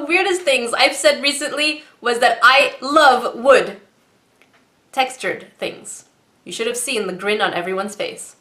weirdest things I've said recently was that I love wood. Textured things. You should have seen the grin on everyone's face.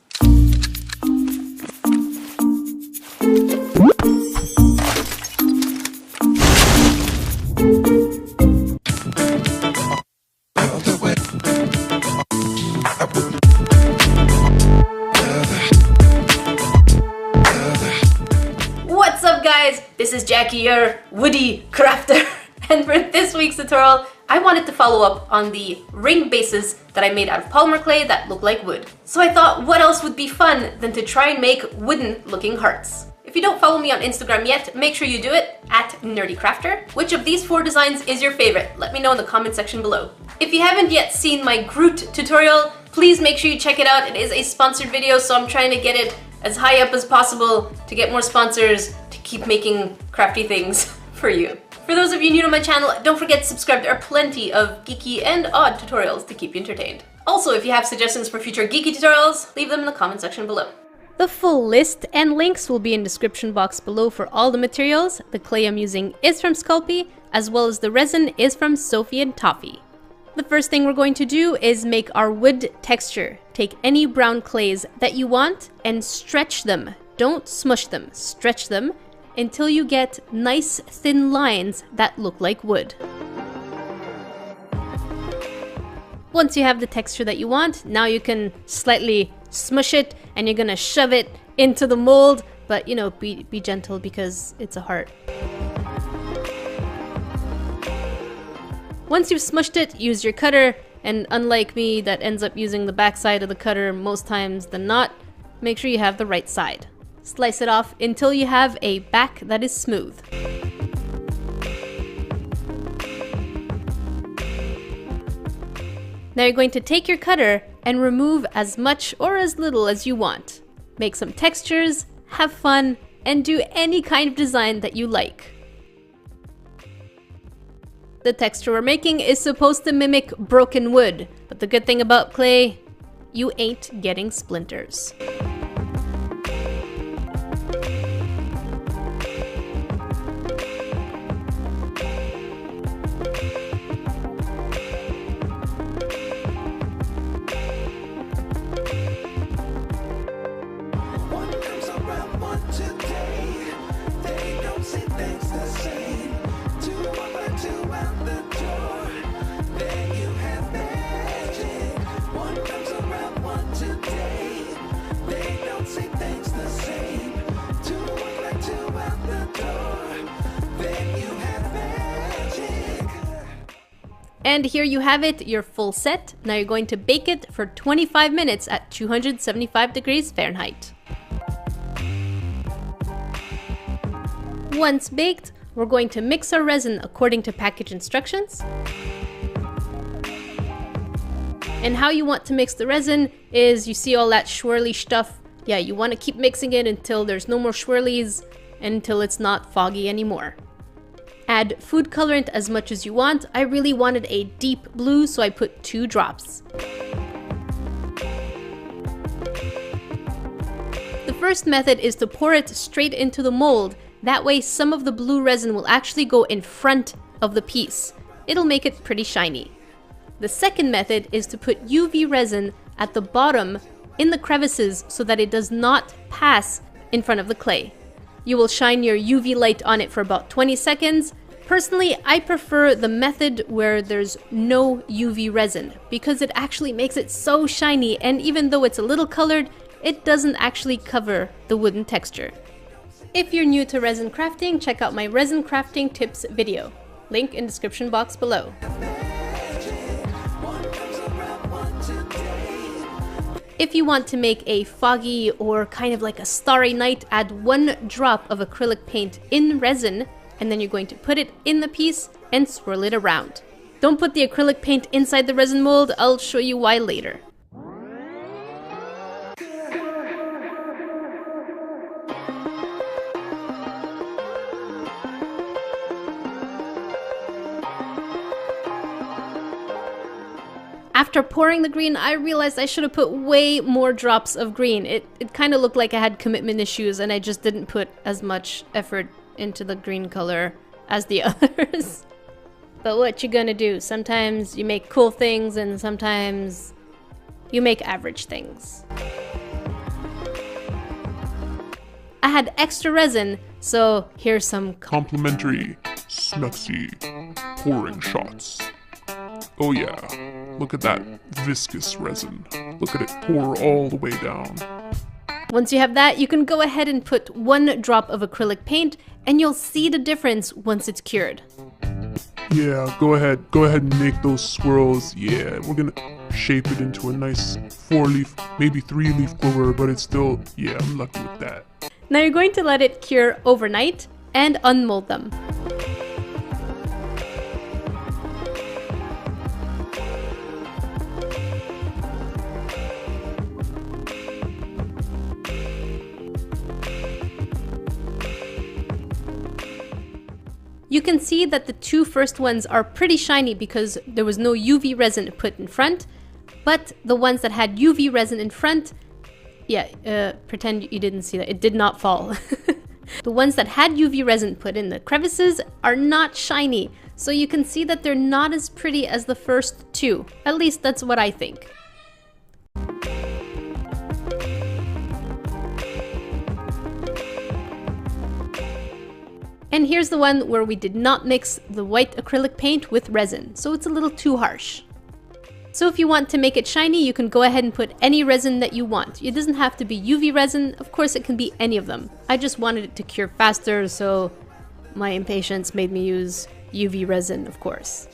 What's up guys? This is Jackie, your woody crafter. And for this week's tutorial, I wanted to follow up on the ring bases that I made out of polymer clay that look like wood. So I thought, what else would be fun than to try and make wooden looking hearts? If you don't follow me on Instagram yet, make sure you do it, at @nerdycrafter. Which of these 4 designs is your favorite? Let me know in the comment section below. If you haven't yet seen my Groot tutorial, please make sure you check it out. It is a sponsored video, so I'm trying to get it as high up as possible to get more sponsors to keep making crafty things for you. For those of you new to my channel, don't forget to subscribe. There are plenty of geeky and odd tutorials to keep you entertained. Also, if you have suggestions for future geeky tutorials, leave them in the comment section below. The full list and links will be in the description box below for all the materials. The clay I'm using is from Sculpey, as well as the resin is from Sophie and Toffee. The first thing we're going to do is make our wood texture. Take any brown clays that you want and stretch them. Don't smush them, stretch them until you get nice thin lines that look like wood. Once you have the texture that you want, now you can slightly smush it and you're gonna shove it into the mold, but you know, be gentle because it's a heart. Once you've smushed it, use your cutter, and unlike me that ends up using the back side of the cutter most times than not, make sure you have the right side. Slice it off until you have a back that is smooth. Now you're going to take your cutter and remove as much or as little as you want. Make some textures, have fun, and do any kind of design that you like. The texture we're making is supposed to mimic broken wood, but the good thing about clay, you ain't getting splinters. And here you have it, your full set. Now you're going to bake it for 25 minutes at 275 degrees Fahrenheit. Once baked, we're going to mix our resin according to package instructions. And how you want to mix the resin is, you see all that swirly stuff? Yeah, you want to keep mixing it until there's no more swirlies and until it's not foggy anymore. Add food colorant as much as you want. I really wanted a deep blue, so I put 2 drops. The first method is to pour it straight into the mold. That way some of the blue resin will actually go in front of the piece. It'll make it pretty shiny. The second method is to put UV resin at the bottom in the crevices so that it does not pass in front of the clay. You will shine your UV light on it for about 20 seconds. Personally, I prefer the method where there's no UV resin because it actually makes it so shiny, and even though it's a little colored, it doesn't actually cover the wooden texture. If you're new to resin crafting, check out my resin crafting tips video. Link in description box below. If you want to make a foggy or kind of like a starry night, add 1 drop of acrylic paint in resin, and then you're going to put it in the piece and swirl it around. Don't put the acrylic paint inside the resin mold, I'll show you why later. After pouring the green, I realized I should have put way more drops of green. It kind of looked like I had commitment issues and I just didn't put as much effort into the green color as the others. But what you gonna do? Sometimes you make cool things and sometimes you make average things. I had extra resin, so here's some complimentary snuxy pouring shots. Oh yeah, look at that viscous resin. Look at it pour all the way down. Once you have that, you can go ahead and put 1 drop of acrylic paint and you'll see the difference once it's cured. Yeah, go ahead and make those swirls. Yeah, we're gonna shape it into a nice 4-leaf, maybe 3-leaf clover, but it's still, yeah, I'm lucky with that. Now you're going to let it cure overnight and unmold them. You can see that the 2 first ones are pretty shiny because there was no UV resin put in front, but the ones that had UV resin in front, yeah, pretend you didn't see that, it did not fall. The ones that had UV resin put in the crevices are not shiny, so you can see that they're not as pretty as the first 2. At least that's what I think. And here's the one where we did not mix the white acrylic paint with resin, so it's a little too harsh. So if you want to make it shiny, you can go ahead and put any resin that you want. It doesn't have to be UV resin, of course it can be any of them. I just wanted it to cure faster, so my impatience made me use UV resin, of course.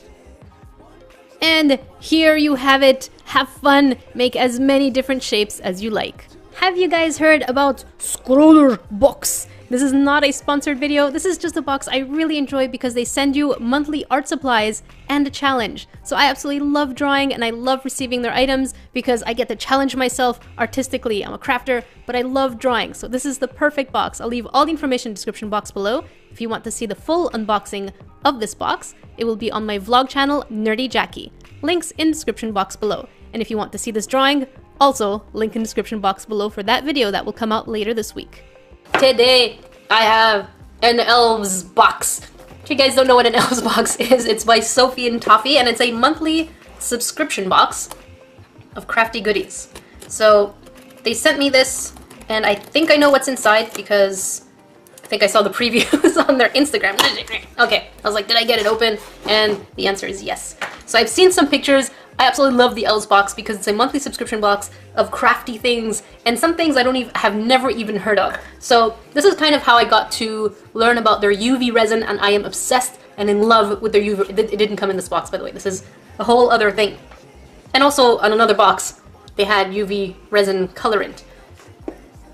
And here you have it. Have fun, make as many different shapes as you like. Have you guys heard about Scroller Box? This is not a sponsored video, this is just a box I really enjoy because they send you monthly art supplies and a challenge. So I absolutely love drawing and I love receiving their items because I get to challenge myself artistically. I'm a crafter, but I love drawing. So this is the perfect box. I'll leave all the information in the description box below. If you want to see the full unboxing of this box, it will be on my vlog channel, Nerdy Jackie. Links in the description box below. And if you want to see this drawing, also link in the description box below for that video that will come out later this week. Today, I have an elves box. If you guys don't know what an elves box is, it's by Sophie and Toffee, and it's a monthly subscription box of crafty goodies. So they sent me this, and I think I know what's inside because I think I saw the previews on their Instagram. Okay, I was like, did I get it open? And the answer is yes. So I've seen some pictures. I absolutely love the elves box because it's a monthly subscription box of crafty things and some things I have never even heard of. So this is kind of how I got to learn about their UV resin, and I am obsessed and in love with their UV. It didn't come in this box, by the way. This is a whole other thing. And also on another box, they had UV resin colorant.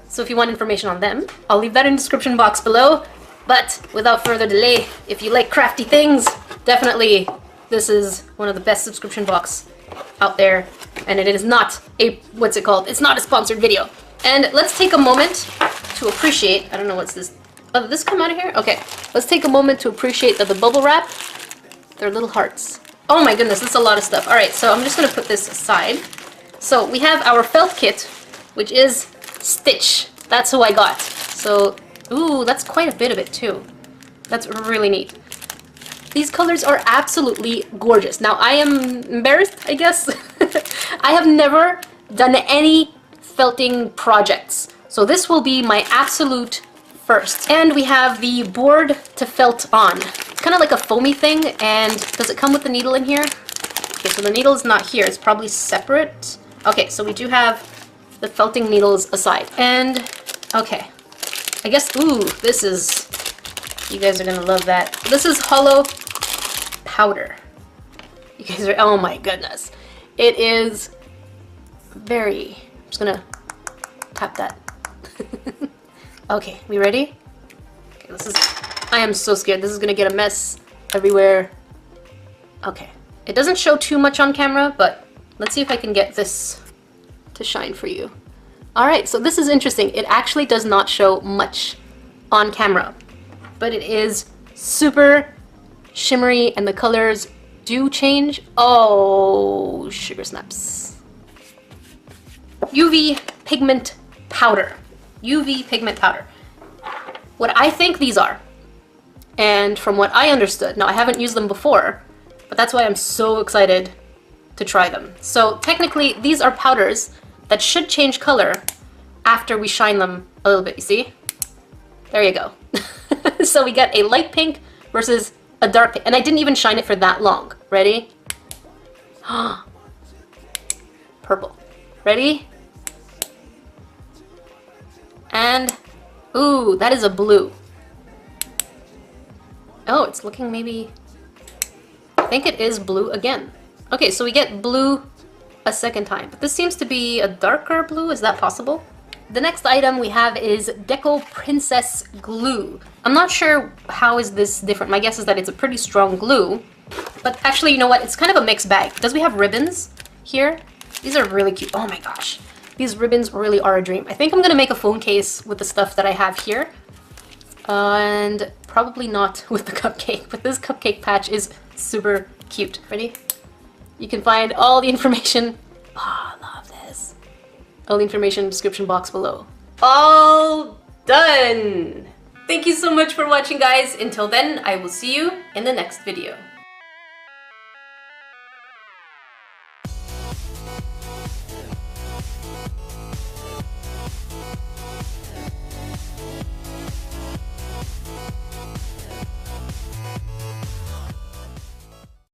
So if you want information on them, I'll leave that in the description box below. But without further delay, if you like crafty things, definitely this is one of the best subscription box out there, and it is not a, what's it called? It's not a sponsored video. And let's take a moment to appreciate, I don't know what's this, oh, did this come out of here? Okay, let's take a moment to appreciate that the bubble wrap, they're little hearts. Oh my goodness, this is a lot of stuff. All right, so I'm just gonna put this aside. So we have our felt kit, which is Stitch. That's who I got. So, ooh, that's quite a bit of it too. That's really neat. These colors are absolutely gorgeous. Now, I am embarrassed, I guess. I have never done any felting projects. So this will be my absolute first. And we have the board to felt on. It's kind of like a foamy thing, and does it come with the needle in here? Okay, so the needle is not here. It's probably separate. Okay, so we do have the felting needles aside. And, okay. I guess, ooh, this is, you guys are gonna love that. This is hollow powder. You guys are, oh my goodness. It is very, I'm just gonna tap that. Okay, we ready? Okay, this is, I am so scared. This is gonna get a mess everywhere. Okay, it doesn't show too much on camera, but let's see if I can get this to shine for you. All right, so this is interesting. It actually does not show much on camera, but it is super shimmery and the colors do change. Oh, sugar snaps. UV pigment powder. UV pigment powder. What I think these are And from what I understood, now I haven't used them before, but that's why I'm so excited to try them. So technically, these are powders that should change color after we shine them a little bit, you see? There you go. So we get a light pink versus a dark pink. And I didn't even shine it for that long. Ready? Purple. Ready? And, ooh, that is a blue. Oh, it's looking maybe, I think it is blue again. Okay, so we get blue a second time, but this seems to be a darker blue. Is that possible? The next item we have is Deco Princess Glue. I'm not sure how is this different. My guess is that it's a pretty strong glue, but actually, you know what? It's kind of a mixed bag. Does we have ribbons here? These are really cute. Oh my gosh. These ribbons really are a dream. I think I'm gonna make a phone case with the stuff that I have here. And probably not with the cupcake, but this cupcake patch is super cute. Ready? You can find all the information. Oh, I love this. All the information in the description box below. All done! Thank you so much for watching, guys. Until then, I will see you in the next video.